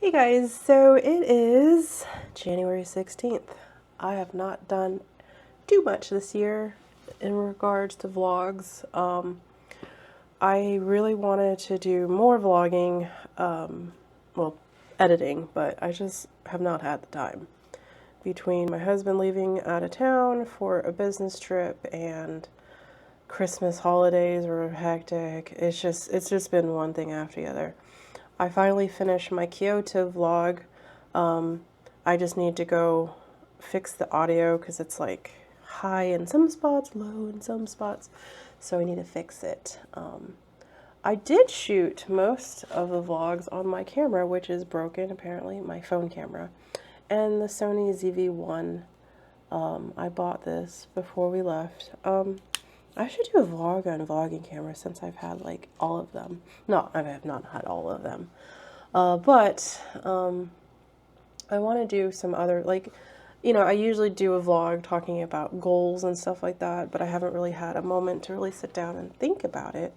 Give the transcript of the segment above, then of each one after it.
Hey guys, so it is January 16th. I have not done too much this year in regards to vlogs. I really wanted to do more vlogging, well, editing, but I just have not had the time. Between my husband leaving out of town for a business trip and Christmas holidays were hectic, it's just been one thing after the other. I finally finished my Kyoto vlog. I just need to go fix the audio because it's like high in some spots, low in some spots. So I need to fix it. I did shoot most of the vlogs on my camera, which is broken apparently, my phone camera, and the Sony ZV-1. I bought this before we left. I should do a vlog on vlogging cameras since I've had like all of them. No, I have not had all of them. But I want to do some other, like, I usually do a vlog talking about goals and stuff like that, but I haven't really had a moment to really sit down and think about it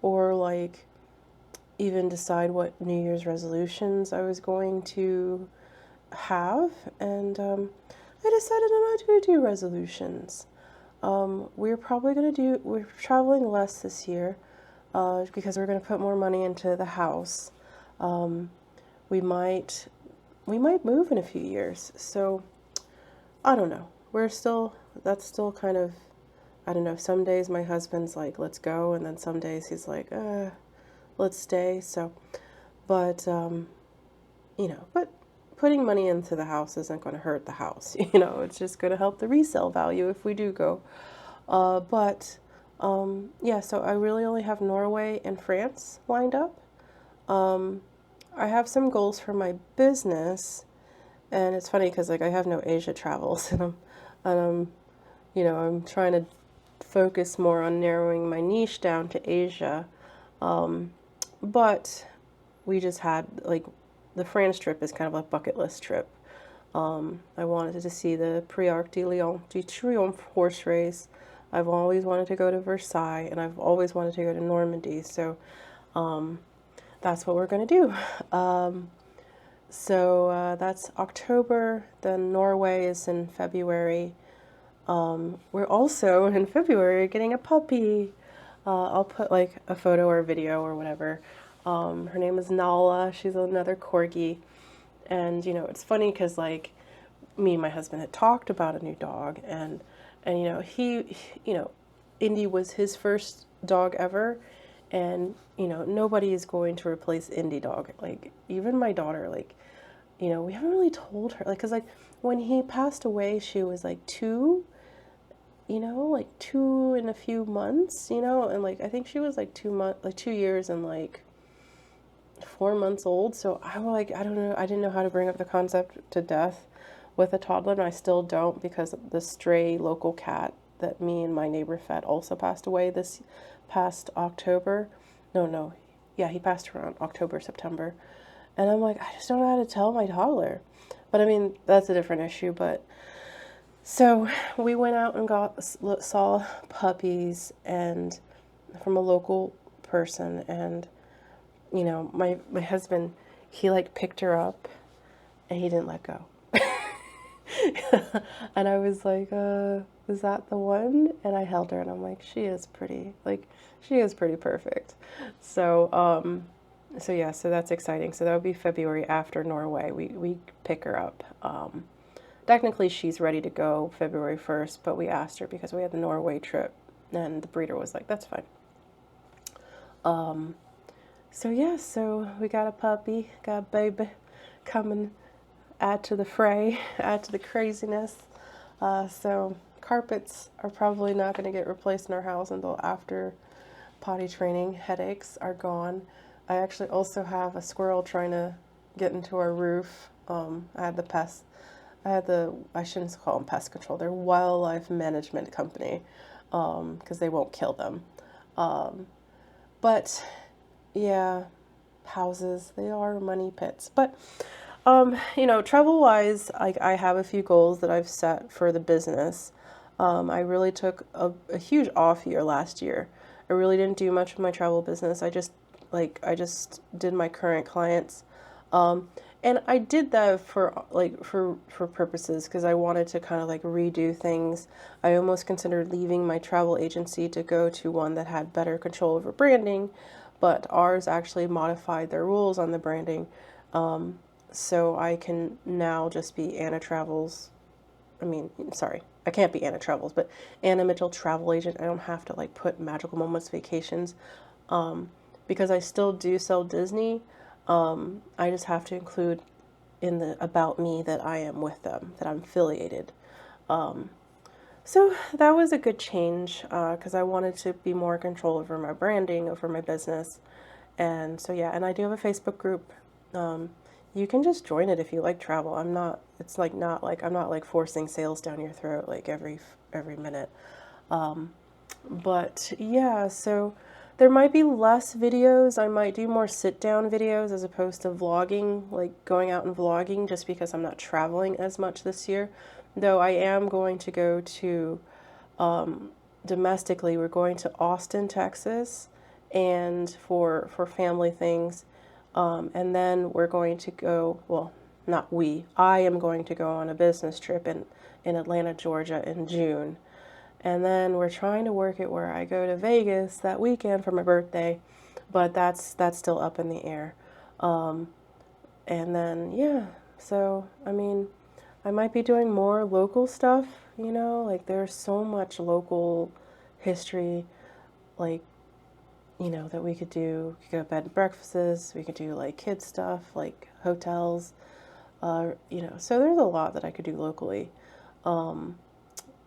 or like even decide what New Year's resolutions I was going to have. And I decided I'm not going to do resolutions. We're probably going to we're traveling less this year because we're going to put more money into the house. We might move in a few years. So I don't know. That's still kind of, I don't know. Some days my husband's like, let's go. And then some days he's like, let's stay. So, but, but putting money into the house isn't going to hurt the house. It's just going to help the resale value if we do go. Yeah, so I really only have Norway and France lined up. I have some goals for my business, and it's funny because like I have no Asia travels, I'm trying to focus more on narrowing my niche down to Asia. But we just had like the France trip is kind of a bucket list trip. I wanted to see the Prix Arc de Lyon de Triomphe horse race. I've always wanted to go to Versailles, and I've always wanted to go to Normandy. So that's what we're going to do. So that's October. Then Norway is in February. We're also in February getting a puppy. I'll put like a photo or a video or whatever. Her name is Nala. She's another corgi. And it's funny because like me and my husband had talked about a new dog, and Indy was his first dog ever, and nobody is going to replace Indy dog. Like even my daughter, like we haven't really told her, like, because like when he passed away she was like like 2 and a few months, and like I think she was like 2 months, like 2 years and like 4 months old. So I don't know, I didn't know how to bring up the concept to death with a toddler, and I still don't, because the stray local cat that me and my neighbor fed also passed away this past October. No, yeah, he passed around October, September. And I'm like, I just don't know how to tell my toddler. But I mean, that's a different issue. But so we went out and saw puppies and from a local person, and my husband, he like picked her up and he didn't let go. And I was like, is that the one? And I held her and I'm like, she is pretty perfect. So yeah, so that's exciting. So that would be February after Norway. We pick her up. Technically she's ready to go February 1st, but we asked her because we had the Norway trip and the breeder was like, that's fine. So yeah, so we got a puppy, got a baby coming, add to the fray, add to the craziness. So carpets are probably not going to get replaced in our house until after potty training. Headaches are gone. I actually also have a squirrel trying to get into our roof. I shouldn't call them pest control. They're wildlife management company, because they won't kill them. But yeah, houses, they are money pits. But travel wise, I have a few goals that I've set for the business. I really took a huge off year last year. I really didn't do much with my travel business. I just did my current clients. And I did that for like for purposes because I wanted to kind of like redo things. I almost considered leaving my travel agency to go to one that had better control over branding, but ours actually modified their rules on the branding. So I can now just be Anna Travels. I mean, sorry, I can't be Anna Travels, but Anna Mitchell Travel Agent. I don't have to like put Magical Moments Vacations, because I still do sell Disney. I just have to include in the about me that I am with them, that I'm affiliated. So that was a good change because I wanted to be more control over my branding, over my business. And so, yeah, and I do have a Facebook group. Um, you can just join it if you like travel. I'm not, it's like not like, I'm not like forcing sales down your throat like every minute. But yeah, so there might be less videos. I might do more sit down videos as opposed to vlogging, like going out and vlogging, just because I'm not traveling as much this year. Though I am going to go to, domestically, we're going to Austin, Texas, and for family things. And then we're going to go, well, not we, I am going to go on a business trip in Atlanta, Georgia in June. And then we're trying to work it where I go to Vegas that weekend for my birthday, but that's still up in the air. And then yeah, so I mean, I might be doing more local stuff, you know, like there's so much local history, like, you know, that we could do. We could go bed and breakfasts, we could do like kids stuff, like hotels, you know, so there's a lot that I could do locally.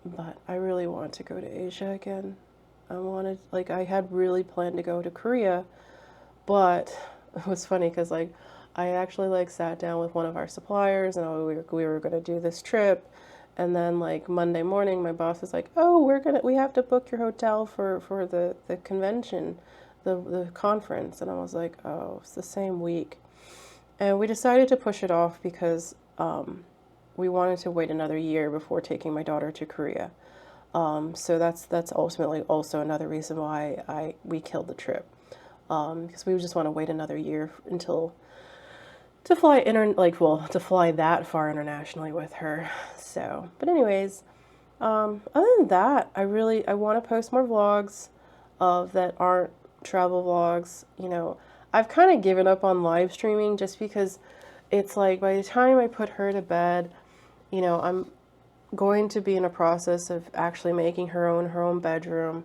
But I really want to go to Asia again. I wanted, like, I had really planned to go to Korea, but it was funny because, like, I actually, like, sat down with one of our suppliers and we were going to do this trip. And then, like, Monday morning, my boss was like, oh, we have to book your hotel for the convention, the conference. And I was like, oh, it's the same week. And we decided to push it off because, we wanted to wait another year before taking my daughter to Korea. So that's ultimately also another reason why we killed the trip, because we just want to wait another year until to fly that far internationally with her. So, but anyways, other than that, I want to post more vlogs of that aren't travel vlogs. You know, I've kind of given up on live streaming just because it's like by the time I put her to bed, you know, I'm going to be in a process of actually making her own bedroom.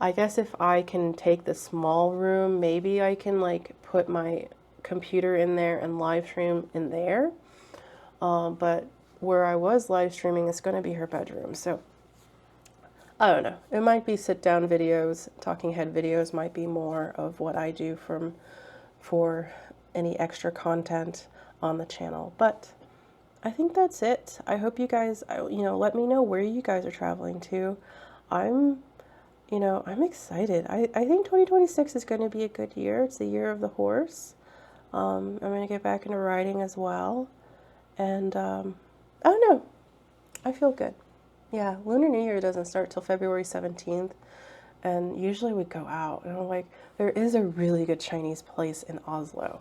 I guess if I can take the small room, maybe I can like put my computer in there and live stream in there. But where I was live streaming is going to be her bedroom. So I don't know. It might be sit down videos, talking head videos might be more of what I do for any extra content on the channel. But I think that's it. I hope you guys, you know, let me know where you guys are traveling to. I'm, you know, I'm excited. I think 2026 is going to be a good year. It's the year of the horse. I'm going to get back into riding as well. And I don't know. I feel good. Yeah, Lunar New Year doesn't start till February 17th. And usually we go out. And I'm like, there is a really good Chinese place in Oslo.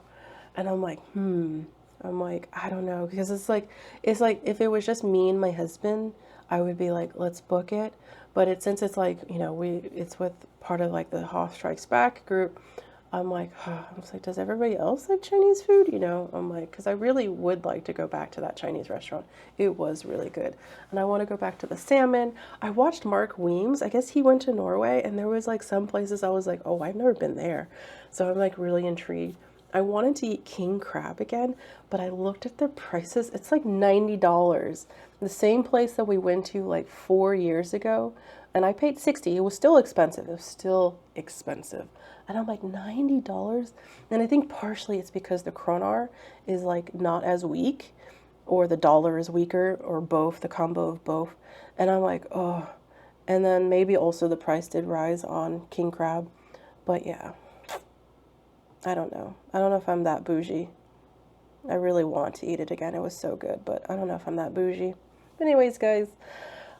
And I'm like, I'm like, I don't know, because it's like if it was just me and my husband, I would be like, let's book it. But since it's like, you know, it's with part of like the Hoth Strikes Back group. I'm like, I was like, does everybody else like Chinese food? You know, I'm like, because I really would like to go back to that Chinese restaurant. It was really good. And I want to go back to the salmon. I watched Mark Weems. I guess he went to Norway, and there was like some places I was like, oh, I've never been there. So I'm like really intrigued. I wanted to eat king crab again, but I looked at the prices. It's like $90. The same place that we went to like 4 years ago, and I paid 60. It was still expensive. It was still expensive. And I'm like, $90? And I think partially it's because the kroner is like not as weak, or the dollar is weaker, or both, the combo of both. And I'm like, oh. And then maybe also the price did rise on king crab. But yeah, I don't know. I don't know if I'm that bougie. I really want to eat it again. It was so good, but I don't know if I'm that bougie. But anyways, guys,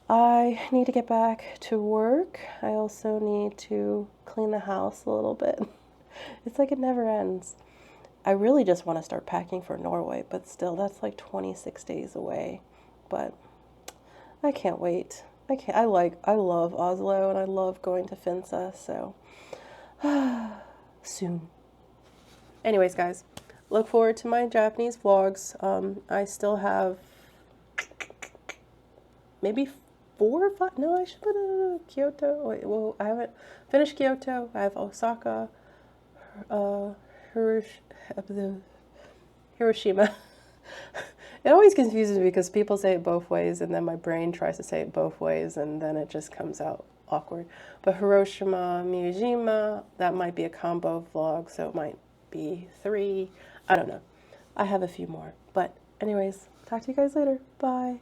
I need to get back to work. I also need to clean the house a little bit. It's like it never ends. I really just want to start packing for Norway, but still, that's like 26 days away. But I can't wait. I love Oslo and I love going to Finse, so soon. Anyways, guys, look forward to my Japanese vlogs. I still have maybe 4 or 5. No, I should put Kyoto. Wait, well, I haven't finished Kyoto. I have Osaka, Hiroshima. It always confuses me because people say it both ways, and then my brain tries to say it both ways, and then it just comes out awkward. But Hiroshima, Miyajima, that might be a combo vlog, so it might be 3. I don't know. I have a few more. But anyways, talk to you guys later. Bye.